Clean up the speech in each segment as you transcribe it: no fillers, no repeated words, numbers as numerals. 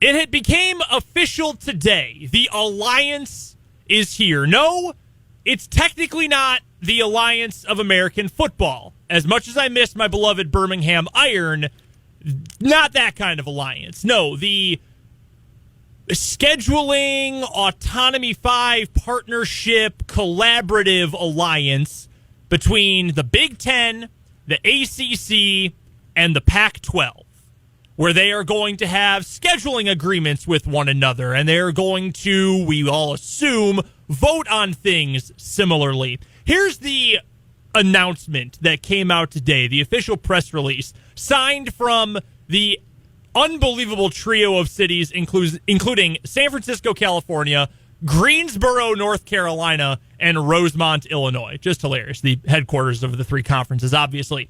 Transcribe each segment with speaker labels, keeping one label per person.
Speaker 1: It had became official today. The alliance is here. No, it's technically not the Alliance of American Football. As much as I miss my beloved Birmingham Iron, not that kind of alliance. No, the Scheduling Autonomy 5 Partnership Collaborative Alliance between the Big Ten, the ACC, and the Pac-12, where they are going to have scheduling agreements with one another, and they're going to, we all assume, vote on things similarly. Here's the announcement that came out today, the official press release, signed from the unbelievable trio of cities, including San Francisco, California, Greensboro, North Carolina, and Rosemont, Illinois. Just hilarious. The headquarters of the three conferences, obviously.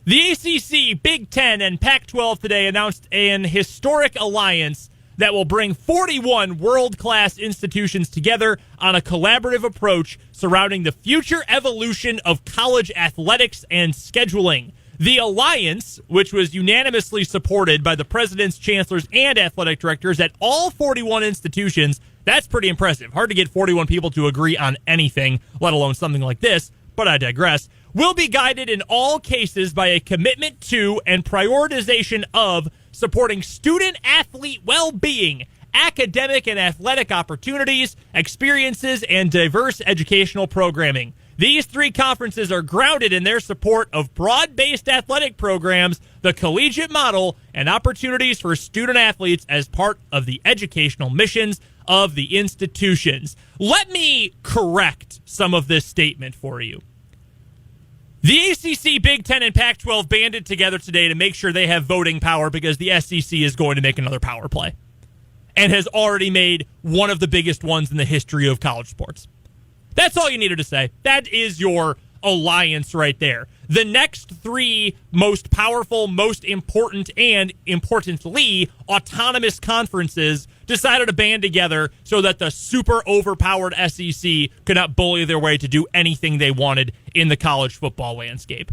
Speaker 1: The ACC, Big Ten, and Pac-12 today announced an historic alliance that will bring 41 world-class institutions together on a collaborative approach surrounding the future evolution of college athletics and scheduling. The alliance, which was unanimously supported by the presidents, chancellors, and athletic directors at all 41 institutions, that's pretty impressive. Hard to get 41 people to agree on anything, let alone something like this, but I digress. Will be guided in all cases by a commitment to and prioritization of supporting student-athlete well-being, academic and athletic opportunities, experiences, and diverse educational programming. These three conferences are grounded in their support of broad-based athletic programs, the collegiate model, and opportunities for student-athletes as part of the educational missions of the institutions. Let me correct some of this statement for you. The ACC, Big Ten, and Pac-12 banded together today to make sure they have voting power because the SEC is going to make another power play and has already made one of the biggest ones in the history of college sports. That's all you needed to say. That is your alliance right there. The next three most powerful, most important, and importantly, autonomous conferences decided to band together so that the super overpowered SEC could not bully their way to do anything they wanted in the college football landscape.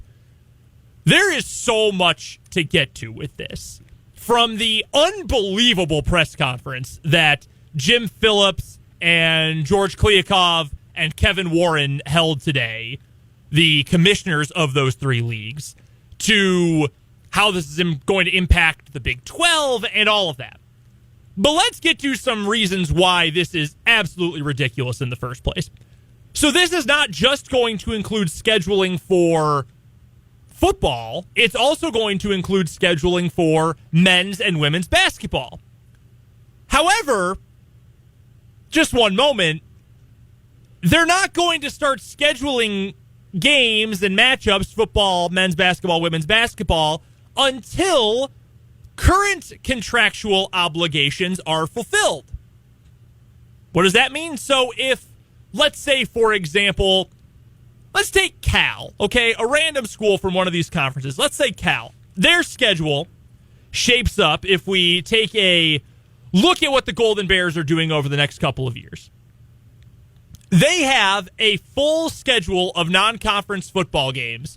Speaker 1: There is so much to get to with this. From the unbelievable press conference that Jim Phillips and George Kliavkoff and Kevin Warren held today, the commissioners of those three leagues, to how this is going to impact the Big 12 and all of that. But let's get to some reasons why this is absolutely ridiculous in the first place. So this is not just going to include scheduling for football. It's also going to include scheduling for men's and women's basketball. However, just one moment, they're not going to start scheduling games and matchups, football, men's basketball, women's basketball, until current contractual obligations are fulfilled. What does that mean? So if, let's say, for example, let's take Cal, okay, a random school from one of these conferences. Let's say Cal. Their schedule shapes up if we take a look at what the Golden Bears are doing over the next couple of years. They have a full schedule of non-conference football games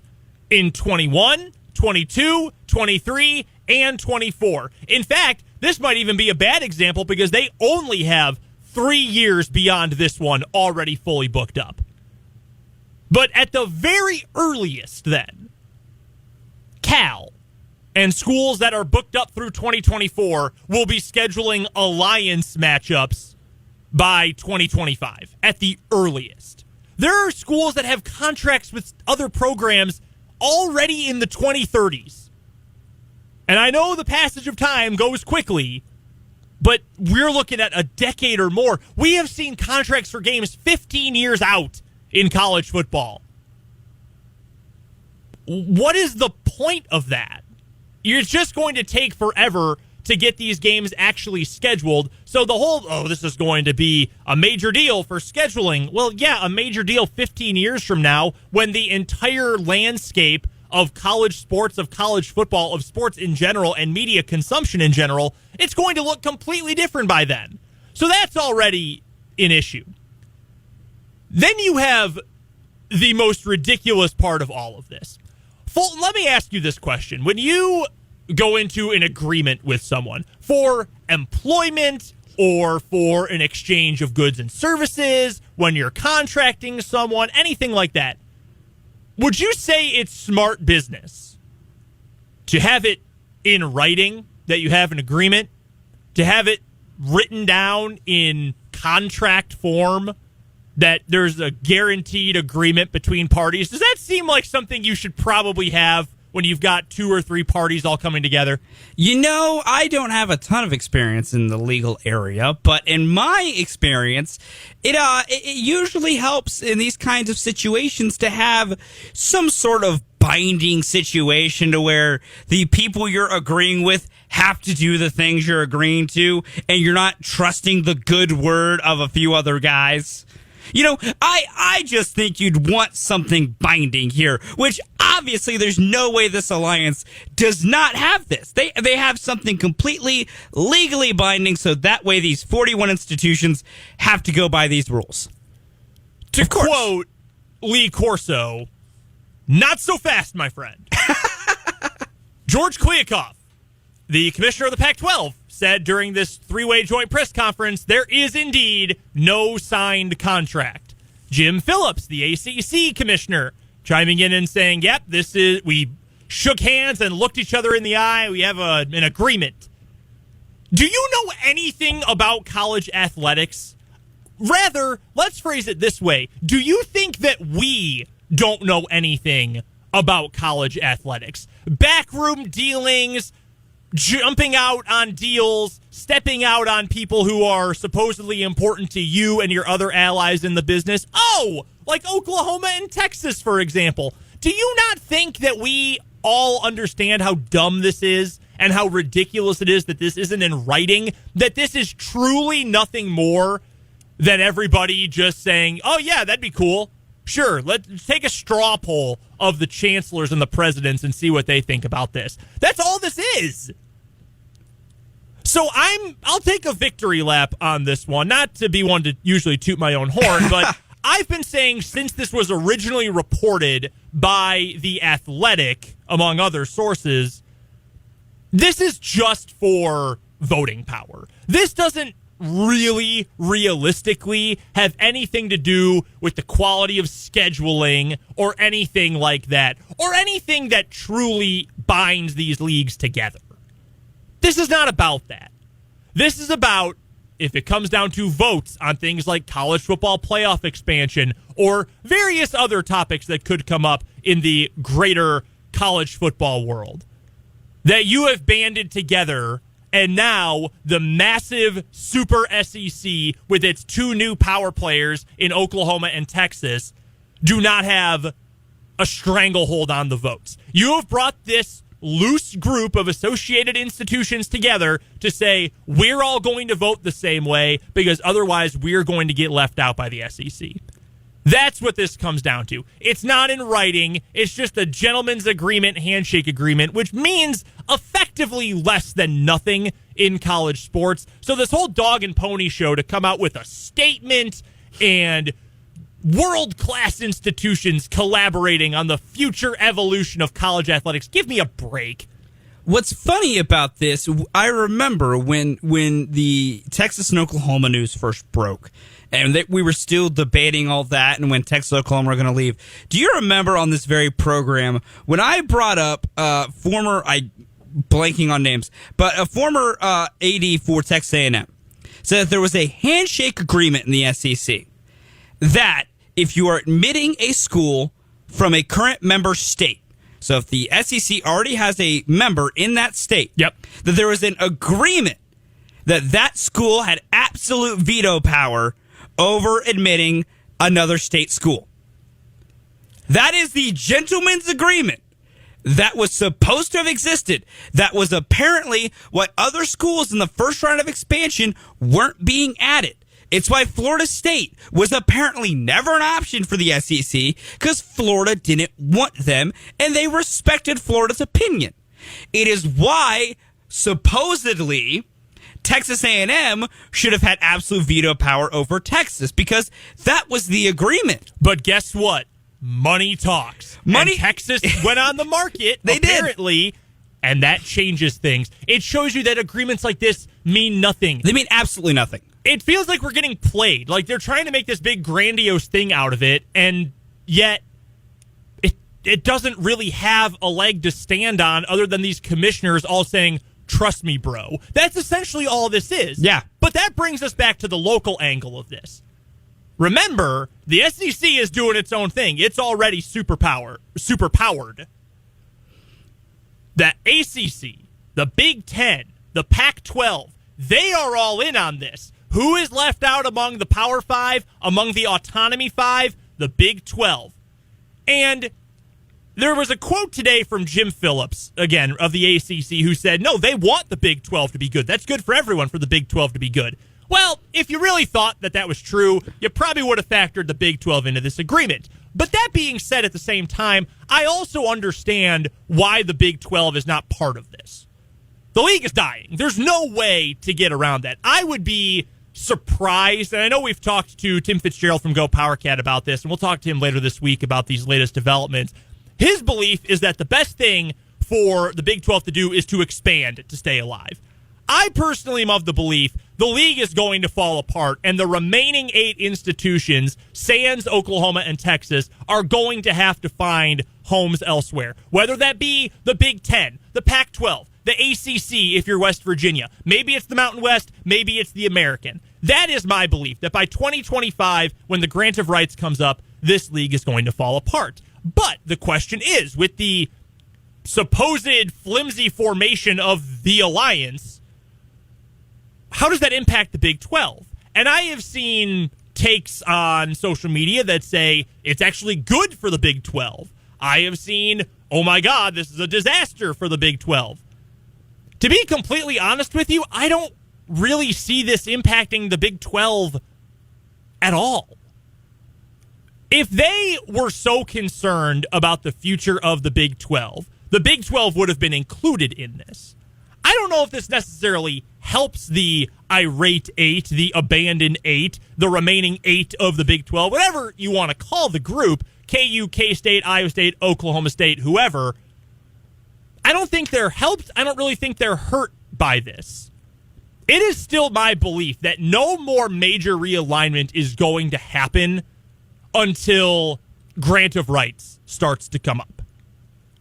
Speaker 1: in 21, 22, 23, and 24. In fact, this might even be a bad example because they only have 3 years beyond this one already fully booked up. But at the very earliest then, Cal and schools that are booked up through 2024 will be scheduling alliance matchups by 2025 at the earliest. There are schools that have contracts with other programs already in the 2030s. And I know the passage of time goes quickly, but we're looking at a decade or more. We have seen contracts for games 15 years out in college football. What is the point of that? You're just going to take forever to get these games actually scheduled. So the whole, this is going to be a major deal for scheduling. Well, yeah, a major deal 15 years from now when the entire landscape of college sports, of college football, of sports in general, and media consumption in general, it's going to look completely different by then. So that's already an issue. Then you have the most ridiculous part of all of this. Fulton, let me ask you this question. When you go into an agreement with someone for employment or for an exchange of goods and services, when you're contracting someone, anything like that. Would you say it's smart business to have it in writing, that you have an agreement, to have it written down in contract form, that there's a guaranteed agreement between parties? Does that seem like something you should probably have when you've got 2 or 3 parties all coming together?
Speaker 2: I don't have a ton of experience in the legal area, but in my experience, it usually helps in these kinds of situations to have some sort of binding situation to where the people you're agreeing with have to do the things you're agreeing to, and you're not trusting the good word of a few other guys. I just think you'd want something binding here, which obviously there's no way this alliance does not have this. They have something completely legally binding, so that way these 41 institutions have to go by these rules.
Speaker 1: To quote Lee Corso, not so fast, my friend. George Kliavkoff, the commissioner of the Pac-12, said during this 3-way joint press conference, there is indeed no signed contract. Jim Phillips, the ACC commissioner, chiming in and saying, yep, we shook hands and looked each other in the eye. We have an agreement. Do you know anything about college athletics? Rather, let's phrase it this way. Do you think that we don't know anything about college athletics? Backroom dealings, jumping out on deals, stepping out on people who are supposedly important to you and your other allies in the business. Oh, like Oklahoma and Texas, for example. Do you not think that we all understand how dumb this is and how ridiculous it is that this isn't in writing, that this is truly nothing more than everybody just saying, oh, yeah, that'd be cool. Sure, let's take a straw poll of the chancellors and the presidents and see what they think about this. That's all this is. So I'll take a victory lap on this one, not to be one to usually toot my own horn, but I've been saying since this was originally reported by The Athletic, among other sources, this is just for voting power. This doesn't really realistically have anything to do with the quality of scheduling or anything like that, or anything that truly binds these leagues together. This is not about that. This is about, if it comes down to votes on things like college football playoff expansion or various other topics that could come up in the greater college football world, that you have banded together. And now the massive Super SEC with its 2 new power players in Oklahoma and Texas do not have a stranglehold on the votes. You have brought this loose group of associated institutions together to say, we're all going to vote the same way because otherwise we're going to get left out by the SEC. That's what this comes down to. It's not in writing. It's just a gentleman's agreement, handshake agreement, which means effectively less than nothing in college sports. So this whole dog and pony show to come out with a statement and world-class institutions collaborating on the future evolution of college athletics, give me a break.
Speaker 2: What's funny about this, I remember when the Texas and Oklahoma news first broke, and we were still debating all that, and when Texas and Oklahoma were going to leave. Do you remember on this very program when I brought up blanking on names, but a former AD for Texas A&M said that there was a handshake agreement in the SEC that if you are admitting a school from a current member state, so if the SEC already has a member in that state,
Speaker 1: that
Speaker 2: there was an agreement that school had absolute veto power over admitting another state school. That is the gentleman's agreement that was supposed to have existed. That was apparently what other schools in the first round of expansion weren't being added. It's why Florida State was apparently never an option for the SEC, because Florida didn't want them, and they respected Florida's opinion. It is why, supposedly, Texas A&M should have had absolute veto power over Texas, because that was the agreement.
Speaker 1: But guess what? Money talks. And Texas went on the market,
Speaker 2: they
Speaker 1: apparently, and that changes things. It shows you that agreements like this mean nothing.
Speaker 2: They mean absolutely nothing.
Speaker 1: It feels like we're getting played. Like they're trying to make this big grandiose thing out of it, and yet it doesn't really have a leg to stand on other than these commissioners all saying, trust me, bro. That's essentially all this is.
Speaker 2: Yeah.
Speaker 1: But that brings us back to the local angle of this. Remember, the SEC is doing its own thing. It's already superpowered. The ACC, the Big Ten, the Pac-12, they are all in on this. Who is left out among the Power Five, among the Autonomy Five? The Big 12. And there was a quote today from Jim Phillips, again, of the ACC, who said, no, they want the Big 12 to be good. That's good for everyone for the Big 12 to be good. Well, if you really thought that was true, you probably would have factored the Big 12 into this agreement. But that being said, at the same time, I also understand why the Big 12 is not part of this. The league is dying. There's no way to get around that. I would be surprised, and I know we've talked to Tim Fitzgerald from Go PowerCat about this, and we'll talk to him later this week about these latest developments. His belief is that the best thing for the Big 12 to do is to expand to stay alive. I personally am of the belief the league is going to fall apart, and the remaining 8 institutions, sans Oklahoma and Texas, are going to have to find homes elsewhere. Whether that be the Big Ten, the Pac-12, the ACC if you're West Virginia. Maybe it's the Mountain West, maybe it's the American. That is my belief, that by 2025, when the grant of rights comes up, this league is going to fall apart. But the question is, with the supposed flimsy formation of the alliance, how does that impact the Big 12? And I have seen takes on social media that say it's actually good for the Big 12. I have seen, oh my God, this is a disaster for the Big 12. To be completely honest with you, I don't really see this impacting the Big 12 at all. If they were so concerned about the future of the Big 12 would have been included in this. I don't know if this necessarily helps the irate 8, the abandoned 8, the remaining 8 of the Big 12, whatever you want to call the group, KU, K-State, Iowa State, Oklahoma State, whoever. I don't think they're helped. I don't really think they're hurt by this. It is still my belief that no more major realignment is going to happen until grant of rights starts to come up.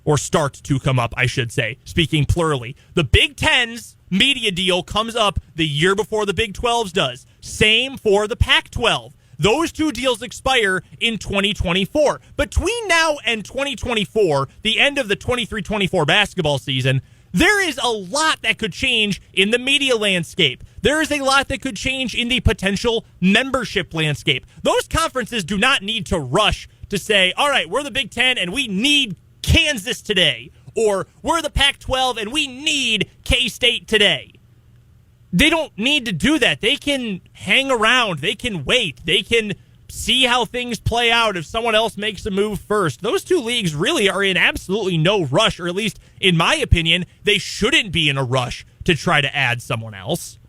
Speaker 1: Or start to come up, I should say, speaking plurally. The Big Ten's media deal comes up the year before the Big 12's does. Same for the Pac-12. Those two deals expire in 2024. Between now and 2024, the end of the 23-24 basketball season, there is a lot that could change in the media landscape. There is a lot that could change in the potential membership landscape. Those conferences do not need to rush to say, all right, we're the Big Ten and we need Kansas today, or we're the Pac-12 and we need K-State today. They don't need to do that. They can hang around. They can wait. They can see how things play out if someone else makes a move first. Those two leagues really are in absolutely no rush, or at least, in my opinion, they shouldn't be in a rush to try to add someone else.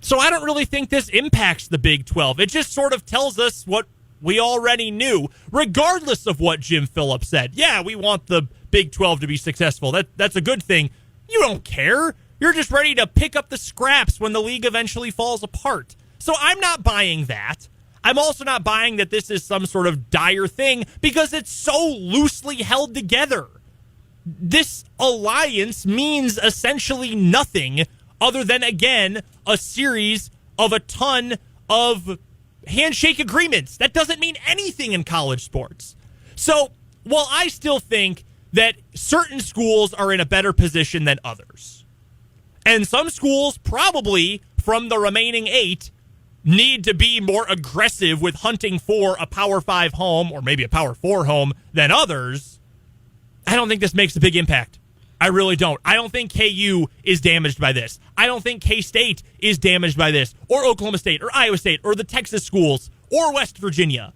Speaker 1: So I don't really think this impacts the Big 12. It just sort of tells us what we already knew, regardless of what Jim Phillips said. Yeah, we want the Big 12 to be successful. That's a good thing. You don't care. You're just ready to pick up the scraps when the league eventually falls apart. So I'm not buying that. I'm also not buying that this is some sort of dire thing because it's so loosely held together. This alliance means essentially nothing other than, again, a series of a ton of handshake agreements. That doesn't mean anything in college sports. So while I still think that certain schools are in a better position than others, and some schools probably from the remaining 8 need to be more aggressive with hunting for a Power 5 home or maybe a Power 4 home than others, I don't think this makes a big impact. I really don't. I don't think KU is damaged by this. I don't think K-State is damaged by this, or Oklahoma State, or Iowa State, or the Texas schools, or West Virginia.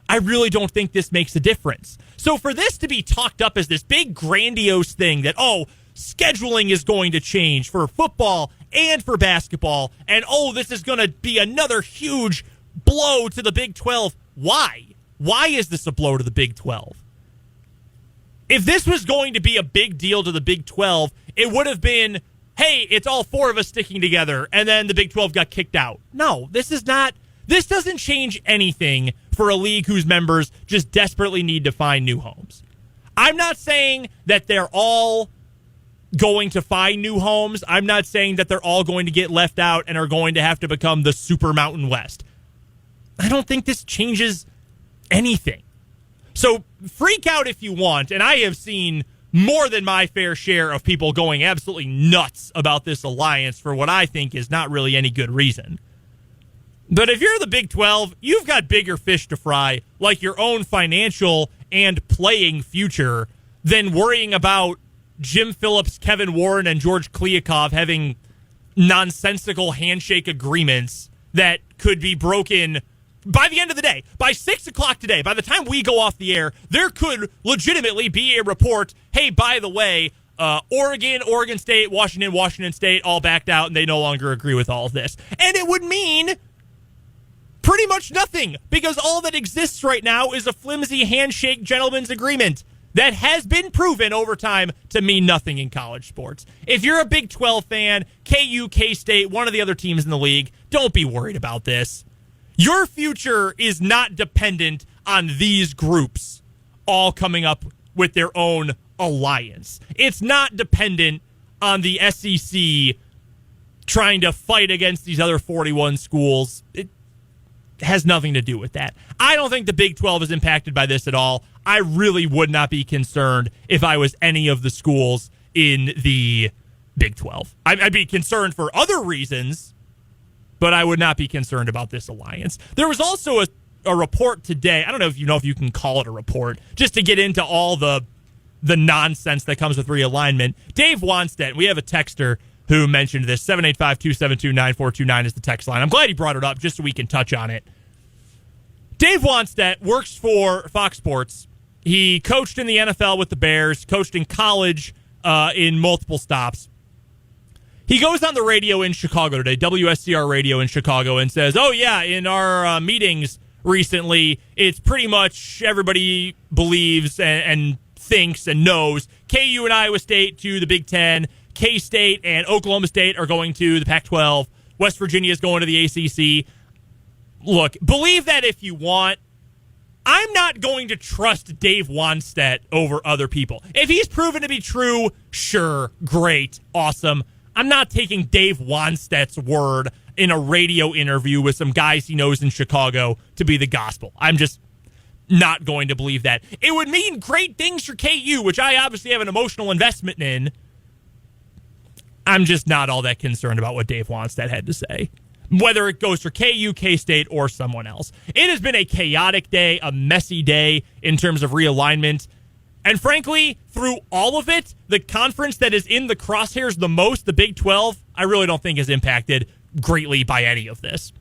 Speaker 1: I really don't think this makes a difference. So for this to be talked up as this big grandiose thing that, oh, scheduling is going to change for football and for basketball, and oh, this is going to be another huge blow to the Big 12. Why? Why is this a blow to the Big 12? If this was going to be a big deal to the Big 12, it would have been, hey, it's all four of us sticking together, and then the Big 12 got kicked out. No, this is not. This doesn't change anything for a league whose members just desperately need to find new homes. I'm not saying that they're all going to find new homes. I'm not saying that they're all going to get left out and are going to have to become the Super Mountain West. I don't think this changes anything. So freak out if you want, and I have seen more than my fair share of people going absolutely nuts about this alliance for what I think is not really any good reason. But if you're the Big 12, you've got bigger fish to fry, like your own financial and playing future, than worrying about Jim Phillips, Kevin Warren, and George Kliakov having nonsensical handshake agreements that could be broken by the end of the day. By 6 o'clock today, by the time we go off the air, there could legitimately be a report, hey, by the way, Oregon, Oregon State, Washington State all backed out and they no longer agree with all of this. And it would mean pretty much nothing, because all that exists right now is a flimsy handshake gentleman's agreement that has been proven over time to mean nothing in college sports. If you're a Big 12 fan, KU, K-State, one of the other teams in the league, don't be worried about this. Your future is not dependent on these groups all coming up with their own alliance. It's not dependent on the SEC trying to fight against these other 41 schools. It has nothing to do with that. I don't think the Big 12 is impacted by this at all. I really would not be concerned if I was any of the schools in the Big 12. I'd be concerned for other reasons, but I would not be concerned about this alliance. There was also a report today. I don't know if you can call it a report, just to get into all the nonsense that comes with realignment. Dave Wanstedt, we have a texter who mentioned this. 785-272-9429 is the text line. I'm glad he brought it up just so we can touch on it. Dave Wanstedt works for Fox Sports. He coached in the NFL with the Bears, coached in college in multiple stops. He goes on the radio in Chicago today, WSCR radio in Chicago, and says, oh, yeah, in our meetings recently, it's pretty much everybody believes and thinks and knows KU and Iowa State to the Big Ten, K-State and Oklahoma State are going to the Pac-12, West Virginia is going to the ACC. Look, believe that if you want. I'm not going to trust Dave Wanstedt over other people. If he's proven to be true, sure, great, awesome. I'm not taking Dave Wanstedt's word in a radio interview with some guys he knows in Chicago to be the gospel. I'm just not going to believe that. It would mean great things for KU, which I obviously have an emotional investment in. I'm just not all that concerned about what Dave Wanstedt had to say, whether it goes for KU, K-State, or someone else. It has been a chaotic day, a messy day in terms of realignment. And frankly, through all of it, the conference that is in the crosshairs the most, the Big 12, I really don't think is impacted greatly by any of this.